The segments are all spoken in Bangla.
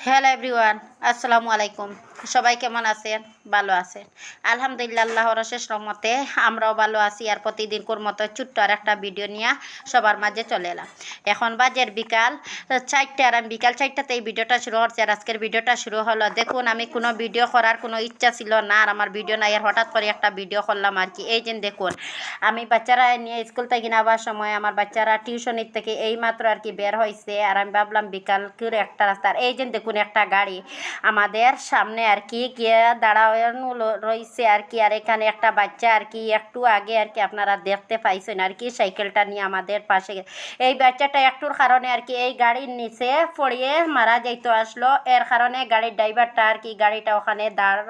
হ্যালো এভরিওয়ান, আসসালামু আলাইকুম। সবাই কেমন আছেন? ভালো আছেন? আলহামদুলিল্লাহ, আল্লাহর অশেষ রহমতে আমরাও ভালো আছি। আর প্রতিদিনকার মতো ছোট্ট আর একটা ভিডিও নিয়ে সবার মাঝে চলে এলাম। এখন বাজের বিকাল 4টা, আর আমি বিকাল 4টাতে এই ভিডিওটা শুরু হচ্ছে। আর আজকের ভিডিওটা শুরু হলো, দেখুন আমি কোনো ভিডিও করার কোনো ইচ্ছা ছিল না, আর আমার ভিডিও নাই, আর হঠাৎ করে একটা ভিডিও করলাম আর কি। এই যে দেখুন, আমি বাচ্চারা নিয়ে স্কুল থেকে নেওয়ার সময় আমার বাচ্চারা টিউশনির থেকে এইমাত্র আর কি বের হয়েছে। আর আমি ভাবলাম বিকাল করে একটা রাস্তার এই যে দেখুন একটা গাড়ি আমাদের সামনে আর কি গিয়ে দাঁড়ানো রয়েছে আর কি। আর এখানে একটা বাচ্চা আর কি একটু আগে আর কি আপনারা দেখতে পাইছেন আর কি সাইকেলটা নিয়ে আমাদের পাশে। এই বাচ্চাটা একটুর কারণে আর কি এই গাড়ির নিচে পড়িয়ে মারা যাইতে আসলো। এর কারণে গাড়ির ড্রাইভারটা আর কি গাড়িটা ওখানে দাঁড়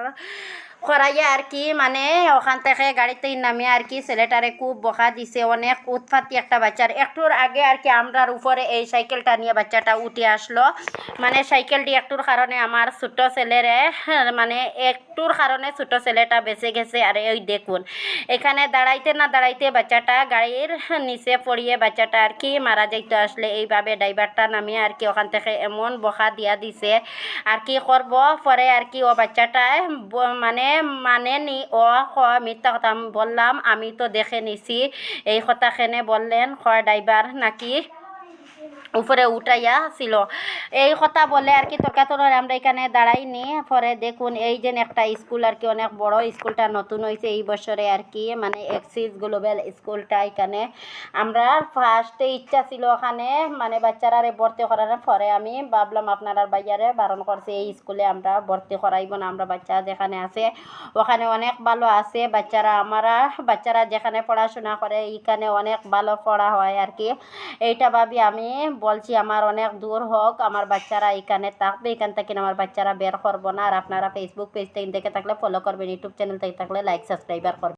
করাইয়া আর কি মানে ওখান থেকে গাড়িতে নামিয়ে আর কি ছেলেটারে খুব বকা দিছে। অনেক উৎপাতি একটা বাচ্চার। একটুর আগে আর কি আমরার উপরে এই সাইকেলটা নিয়ে বাচ্চাটা উঠে আসলো। মানে সাইকেলটি একটুর কারণে আমার ছোট ছেলেরে মানে একটুর কারণে ছোট ছেলেটা বেঁচে গেছে। আর ওই দেখুন এখানে দাঁড়াইতে না দাঁড়াইতে বাচ্চাটা গাড়ির নিচে পড়িয়ে বাচ্চাটা আর কি মারা যাইতে আসলে এইভাবে ড্রাইভারটা নামিয়ে আর কি ওখান থেকে এমন বকা দিয়া দিছে। আর কি করব পরে আর কি ও বাচ্চাটায় মানে নি ও মিথ্যা কথা বললাম, আমি তো দেখে নিছি এই কথাখানে বললেন ড্রাইভার নাকি উপরে উঠাইয়া ছিল এই কথা বলে আর কি তর্কাতর আমরা এখানে দাঁড়াইনি। পরে দেখুন এই যে একটা স্কুল আর কি অনেক বড় স্কুলটা নতুন হয়েছে এই বছরে আর কি মানে এক্সিস গ্লোবাল স্কুলটা। এখানে আমরা ফার্স্টে ইচ্ছা ছিল ওখানে মানে বাচ্চারা ভর্তি করার। পরে আমি ভাবলাম আপনার বাইয়ারে বারণ করছে এই স্কুলে আমরা ভর্তি করাইব না, আমরা বাচ্চা যেখানে আছে ওখানে অনেক ভালো আছে বাচ্চারা। বাচ্চারা যেখানে পড়াশোনা করে এখানে অনেক ভালো পড়া হয় আর কি। এইটা ভাবি আমি বলছি আমার অনেক দূর হোক, আমার বাচ্চারা এখানে থাকবে, এখান থেকে আমার বাচ্চারা বের করবো না। আর আপনারা ফেসবুক পেজ থেকে দেখে থাকলে ফলো করবেন, ইউটিউব চ্যানেল থেকে থাকলে লাইক সাবস্ক্রাইবার করবেন।